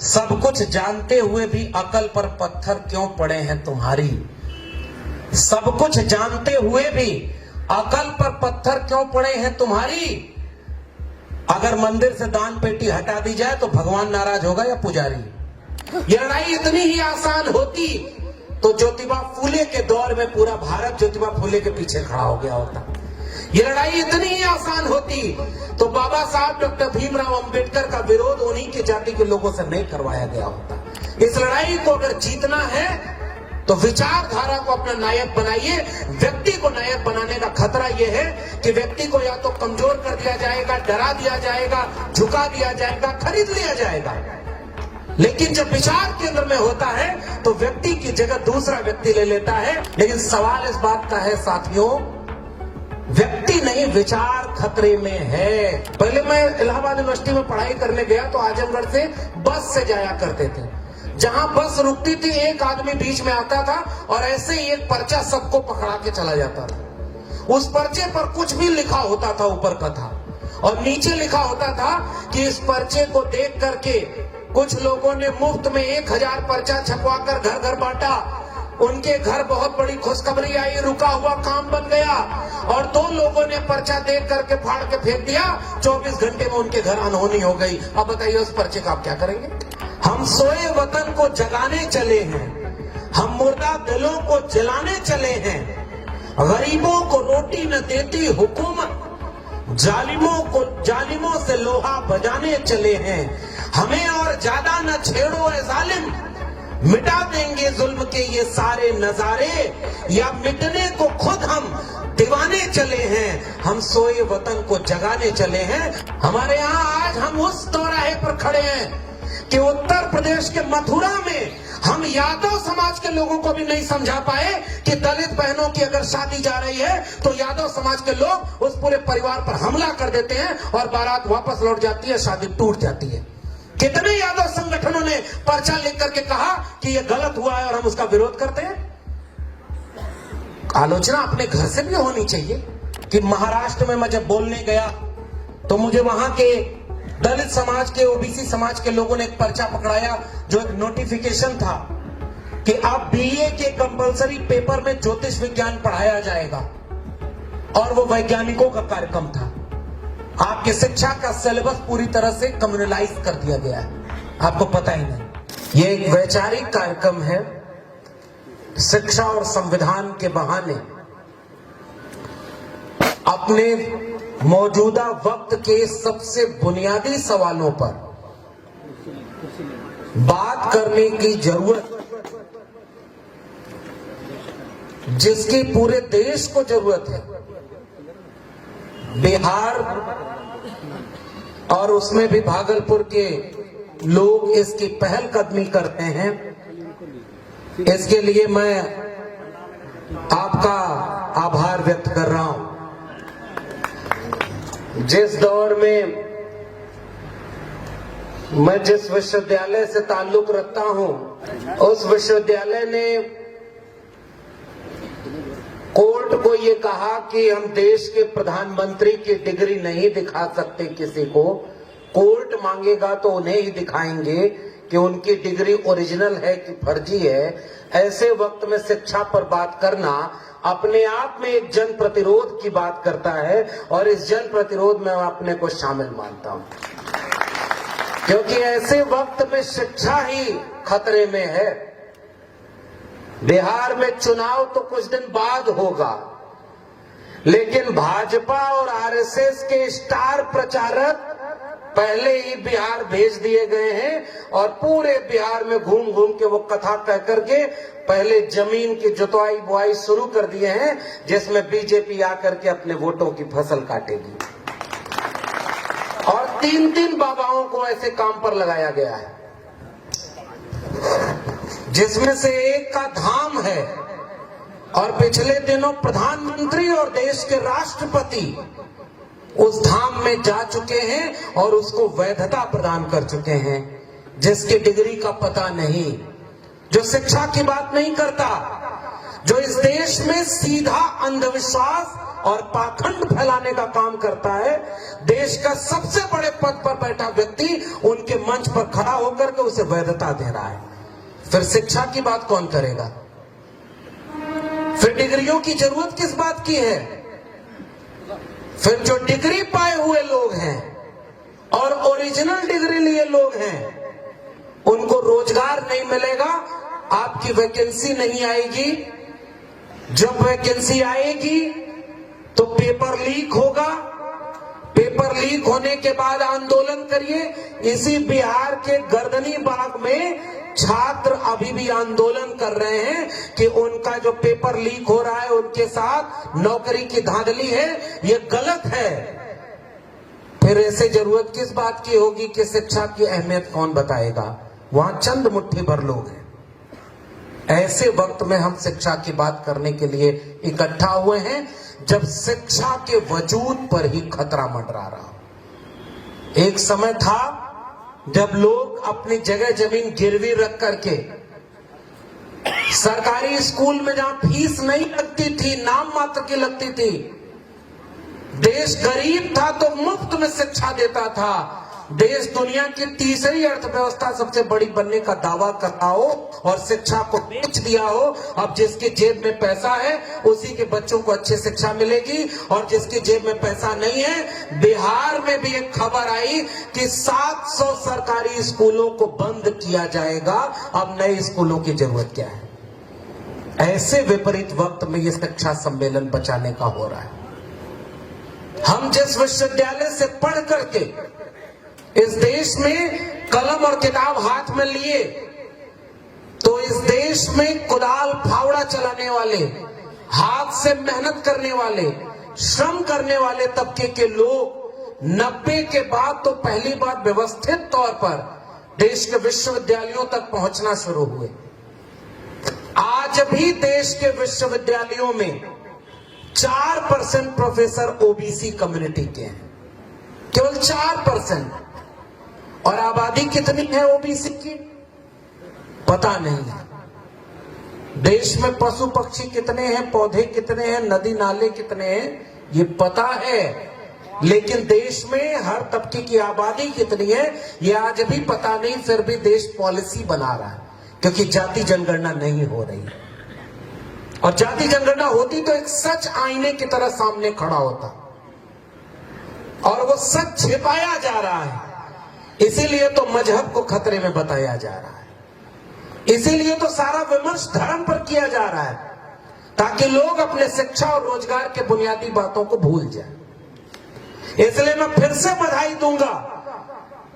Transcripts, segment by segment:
सब कुछ जानते हुए भी अकल पर पत्थर क्यों पड़े हैं तुम्हारी। सब कुछ जानते हुए भी अकल पर पत्थर क्यों पड़े हैं तुम्हारी। अगर मंदिर से दान पेटी हटा दी जाए तो भगवान नाराज होगा या पुजारी। ये लड़ाई इतनी ही आसान होती तो ज्योतिबा फूले के दौर में पूरा भारत ज्योतिबा फूले के पीछे खड़ा हो गया होता। ये लड़ाई इतनी ही आसान होती तो बाबा साहब डॉक्टर भीमराव अंबेडकर का विरोध उन्हीं की जाति के लोगों से नहीं करवाया गया होता। इस लड़ाई को अगर जीतना है तो विचारधारा को अपना नायक बनाइए। व्यक्ति को नायक बनाने का खतरा यह है कि व्यक्ति को या तो कमजोर कर दिया जाएगा, डरा दिया जाएगा, झुका दिया जाएगा, खरीद लिया जाएगा। लेकिन जब विचार केंद्र में होता है तो व्यक्ति की जगह दूसरा व्यक्ति ले लेता है। लेकिन सवाल इस बात का है साथियों, व्यक्ति नहीं विचार खतरे में है। पहले मैं इलाहाबाद यूनिवर्सिटी में पढ़ाई करने गया तो आजमगढ़ से बस से जाया करते थे। जहां बस रुकती थी एक आदमी बीच में आता था और ऐसे ही एक पर्चा सबको पकड़ा के चला जाता था। उस पर्चे पर कुछ भी लिखा होता था, ऊपर का था और नीचे लिखा होता था कि इस पर्चे को देख करके कुछ लोगों ने मुफ्त में 1000 पर्चा छपवा कर घर घर बांटा। उनके घर बहुत बड़ी खुशखबरी आई, रुका हुआ काम बन गया। और 2 लोगों ने पर्चा देख करके फाड़ के फेंक दिया। 24 घंटे में उनके घर अनहोनी हो गई। अब बताइए उस पर्चे का आप क्या करेंगे। हम सोए वतन को जगाने चले हैं, हम मुर्दा दिलों को जलाने चले हैं। गरीबों को रोटी न देती हुकूमत, जालिमों से लोहा बजाने चले हैं। हमें और ज्यादा न छेड़ो ए जालिम, मिटा देंगे जुल्म के ये सारे नजारे, या मिटने को खुद हम दीवाने चले हैं। हम सोए वतन को जगाने चले हैं। हमारे यहाँ आज हम उस चौराहे पर खड़े हैं कि उत्तर प्रदेश के मथुरा में हम यादव समाज के लोगों को भी नहीं समझा पाए कि दलित बहनों की अगर शादी जा रही है तो यादव समाज के लोग उस पूरे परिवार पर हमला कर देते हैं और बारात वापस लौट जाती है, शादी टूट जाती है। कितने यादव संगठनों ने पर्चा लिख करके कहा कि यह गलत हुआ है और हम उसका विरोध करते हैं। आलोचना अपने घर से भी होनी चाहिए कि महाराष्ट्र में मैं जब बोलने गया तो मुझे वहां के दलित समाज के, ओबीसी समाज के लोगों ने एक पर्चा पकड़ाया जो एक नोटिफिकेशन था कि अब बीए के कंपलसरी पेपर में ज्योतिष विज्ञान पढ़ाया जाएगा और वो वैज्ञानिकों का कार्यक्रम था। आपके शिक्षा का सिलेबस पूरी तरह से कम्युनलाइज कर दिया गया है, आपको पता ही नहीं। ये एक वैचारिक कार्यक्रम है। शिक्षा और संविधान के बहाने अपने मौजूदा वक्त के सबसे बुनियादी सवालों पर बात करने की जरूरत, जिसकी पूरे देश को जरूरत है, बिहार और उसमें भी भागलपुर के लोग इसकी पहल कदमी करते हैं। इसके लिए मैं आपका आभार व्यक्त कर रहा हूं। जिस दौर में मैं जिस विश्वविद्यालय से ताल्लुक रखता हूं, उस विश्वविद्यालय ने कोर्ट को ये कहा कि हम देश के प्रधानमंत्री की डिग्री नहीं दिखा सकते किसी को। कोर्ट मांगेगा तो उन्हें ही दिखाएंगे कि उनकी डिग्री ओरिजिनल है कि फर्जी है। ऐसे वक्त में शिक्षा पर बात करना अपने आप में एक जन प्रतिरोध की बात करता है और इस जन प्रतिरोध में मैं अपने को शामिल मानता हूं, क्योंकि ऐसे वक्त में शिक्षा ही खतरे में है। बिहार में चुनाव तो कुछ दिन बाद होगा, लेकिन भाजपा और आरएसएस के स्टार प्रचारक पहले ही बिहार भेज दिए गए हैं और पूरे बिहार में घूम घूम के वो कथा कह करके पहले जमीन की जुताई बुआई शुरू कर दिए हैं, जिसमें बीजेपी आकर के अपने वोटों की फसल काटेगी। और 3-3 बाबाओं को ऐसे काम पर लगाया गया है, जिसमें से एक का धाम है और पिछले दिनों प्रधानमंत्री और देश के राष्ट्रपति उस धाम में जा चुके हैं और उसको वैधता प्रदान कर चुके हैं। जिसकी डिग्री का पता नहीं, जो शिक्षा की बात नहीं करता, जो इस देश में सीधा अंधविश्वास और पाखंड फैलाने का काम करता है, देश का सबसे बड़े पद पर बैठा व्यक्ति उनके मंच पर खड़ा होकर के उसे वैधता दे रहा है। फिर शिक्षा की बात कौन करेगा? फिर डिग्रियों की जरूरत किस बात की है? फिर जो डिग्री पाए हुए लोग हैं और ओरिजिनल डिग्री लिए लोग हैं, उनको रोजगार नहीं मिलेगा, आपकी वैकेंसी नहीं आएगी। जब वैकेंसी आएगी तो पेपर लीक होगा, पेपर लीक होने के बाद आंदोलन करिए। इसी बिहार के गर्दनी बाग में छात्र अभी भी आंदोलन कर रहे हैं कि उनका जो पेपर लीक हो रहा है उनके साथ नौकरी की धांधली है, ये गलत है। फिर ऐसे जरूरत किस बात की होगी कि शिक्षा की अहमियत कौन बताएगा? वहां चंद मुट्ठी भर लोग हैं। ऐसे वक्त में हम शिक्षा की बात करने के लिए इकट्ठा हुए हैं, जब शिक्षा के वजूद पर ही खतरा मंडरा रहा। एक समय था जब लोग अपनी जगह जमीन गिरवी रख करके सरकारी स्कूल में जहां फीस नहीं लगती थी, नाम मात्र की लगती थी, देश गरीब था तो मुफ्त में शिक्षा देता था, देश दुनिया की तीसरी अर्थव्यवस्था सबसे बड़ी बनने का दावा करता हो और शिक्षा को बेच दिया हो। अब जिसके जेब में पैसा है उसी के बच्चों को अच्छी शिक्षा मिलेगी, और जिसकी जेब में पैसा नहीं है, बिहार में भी एक खबर आई कि 700 सरकारी स्कूलों को बंद किया जाएगा। अब नए स्कूलों की जरूरत क्या है? ऐसे विपरीत वक्त में यह शिक्षा सम्मेलन बचाने का हो रहा है। हम जिस विश्वविद्यालय से पढ़ करके इस देश में कलम और किताब हाथ में लिए, तो इस देश में कुदाल फावड़ा चलाने वाले, हाथ से मेहनत करने वाले, श्रम करने वाले तबके के लोग 90 के बाद तो पहली बार व्यवस्थित तौर पर देश के विश्वविद्यालयों तक पहुंचना शुरू हुए। आज भी देश के विश्वविद्यालयों में 4% प्रोफेसर ओबीसी कम्युनिटी के हैं, केवल 4%। और आबादी कितनी है ओबीसी की? पता नहीं है। देश में पशु पक्षी कितने हैं, पौधे कितने हैं, नदी नाले कितने हैं, ये पता है, लेकिन देश में हर तबके की आबादी कितनी है ये आज भी पता नहीं। फिर भी देश पॉलिसी बना रहा है, क्योंकि जाति जनगणना नहीं हो रही। और जाति जनगणना होती तो एक सच आईने की तरह सामने खड़ा होता, और वो सच छिपाया जा रहा है। इसीलिए तो मजहब को खतरे में बताया जा रहा है, इसीलिए तो सारा विमर्श धर्म पर किया जा रहा है, ताकि लोग अपने शिक्षा और रोजगार के बुनियादी बातों को भूल जाएं। इसलिए मैं फिर से बधाई दूंगा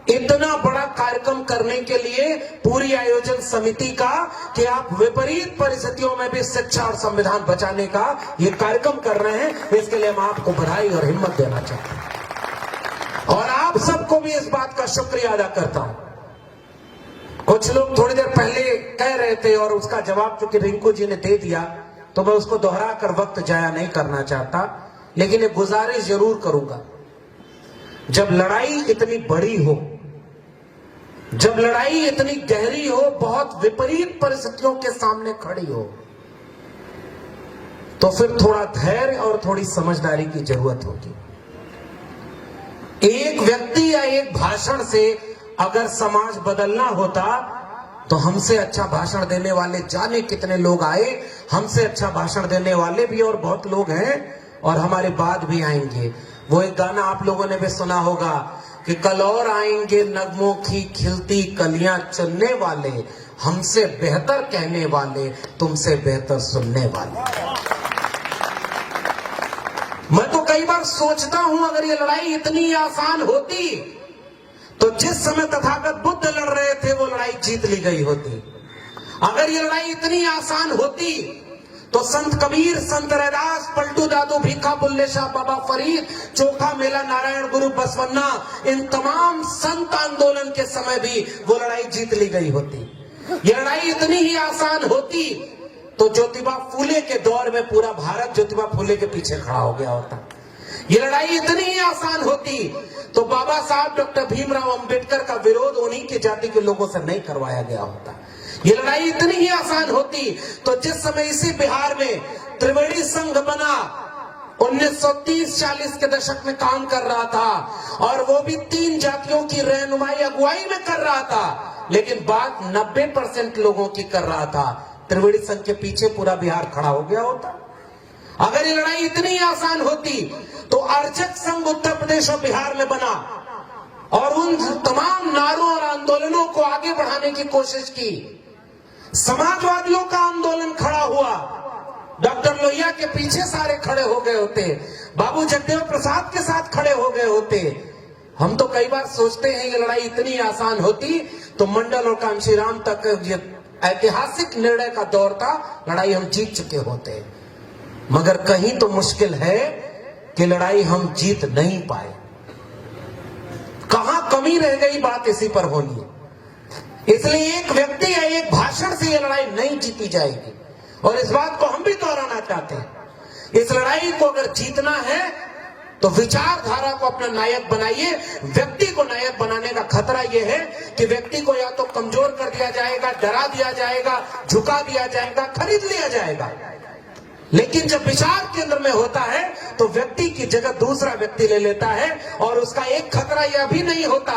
इतना बड़ा कार्यक्रम करने के लिए पूरी आयोजन समिति का, कि आप विपरीत परिस्थितियों में भी शिक्षा और संविधान बचाने का ये कार्यक्रम कर रहे हैं। इसके लिए मैं आपको बधाई और हिम्मत देना चाहता हूं, और आप सबको भी इस बात का शुक्रिया अदा करता हूं। कुछ लोग थोड़ी देर पहले कह रहे थे और उसका जवाब चूंकि रिंकू जी ने दे दिया, तो मैं उसको दोहरा कर वक्त जाया नहीं करना चाहता, लेकिन एक गुजारिश जरूर करूंगा। जब लड़ाई इतनी बड़ी हो, जब लड़ाई इतनी गहरी हो, बहुत विपरीत परिस्थितियों के सामने खड़ी हो, तो फिर थोड़ा धैर्य और थोड़ी समझदारी की जरूरत होगी। एक व्यक्ति या एक भाषण से अगर समाज बदलना होता, तो हमसे अच्छा भाषण देने वाले जाने कितने लोग आए, हमसे अच्छा भाषण देने वाले भी और बहुत लोग हैं, और हमारे बाद भी आएंगे। वो एक गाना आप लोगों ने भी सुना होगा कि कल और आएंगे नगमों की खिलती कलियां चुनने वाले, हमसे बेहतर कहने वाले, तुमसे बेहतर सुनने वाले। मैं तो कई बार सोचता हूं, अगर ये लड़ाई इतनी आसान होती तो जिस समय तथागत बुद्ध लड़ रहे थे वो लड़ाई जीत ली गई होती। अगर ये लड़ाई इतनी आसान होती तो संत कबीर, संत रैदास, पलटू दादू, भीखा बुल्ले शाह, बाबा फरीद, चोखा मेला, नारायण गुरु, बसवन्ना, इन तमाम संत आंदोलन के समय भी वो लड़ाई जीत ली गई होती। ये लड़ाई इतनी ही आसान होती तो ज्योतिबा फूले के दौर में पूरा भारत ज्योतिबा फूले के पीछे खड़ा हो गया होता। ये लड़ाई इतनी ही आसान होती तो बाबा साहब डॉक्टर भीमराव अंबेडकर का विरोध उन्हीं की जाति के लोगों से नहीं करवाया गया होता। ये लड़ाई इतनी ही आसान होती तो जिस समय इसी बिहार में त्रिवेणी संघ बना 1930-40 के दशक में काम कर रहा था और वो भी 3 जातियों की रहनुमाई अगुवाई में कर रहा था, लेकिन बात 90% लोगों की कर रहा था। त्रिवेणी संघ के पीछे पूरा बिहार खड़ा हो गया होता। अगर ये लड़ाई इतनी आसान होती तो अर्चक संघ उत्तर प्रदेश और बिहार में बना और उन तमाम नारों और आंदोलनों को आगे बढ़ाने की कोशिश की। समाजवादियों का आंदोलन खड़ा हुआ, डॉक्टर लोहिया के पीछे सारे खड़े हो गए होते, बाबू जगदेव प्रसाद के साथ खड़े हो गए होते। हम तो कई बार सोचते हैं ये लड़ाई इतनी आसान होती तो मंडल और कांशीराम तक ये ऐतिहासिक निर्णय का दौर था, लड़ाई हम जीत चुके होते। मगर कहीं तो मुश्किल है कि लड़ाई हम जीत नहीं पाए। कहां कमी रह गई, बात इसी पर होनी है। इसलिए एक व्यक्ति या एक भाषण से ये लड़ाई नहीं जीती जाएगी और इस बात को हम भी दोहराना चाहते हैं। इस लड़ाई को अगर जीतना है तो विचारधारा को अपना नायक बनाइए। व्यक्ति को नायक बनाने का खतरा यह है कि व्यक्ति को या तो कमजोर कर दिया जाएगा, डरा दिया जाएगा, झुका दिया जाएगा, खरीद लिया जाएगा। लेकिन जब विचार केंद्र में होता है तो व्यक्ति की जगह दूसरा व्यक्ति ले लेता है और उसका एक खतरा यह भी नहीं होता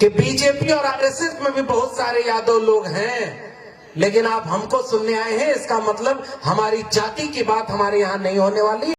कि बीजेपी और आरएसएस में भी बहुत सारे यादव लोग हैं, लेकिन आप हमको सुनने आए हैं, इसका मतलब हमारी जाति की बात हमारे यहां नहीं होने वाली।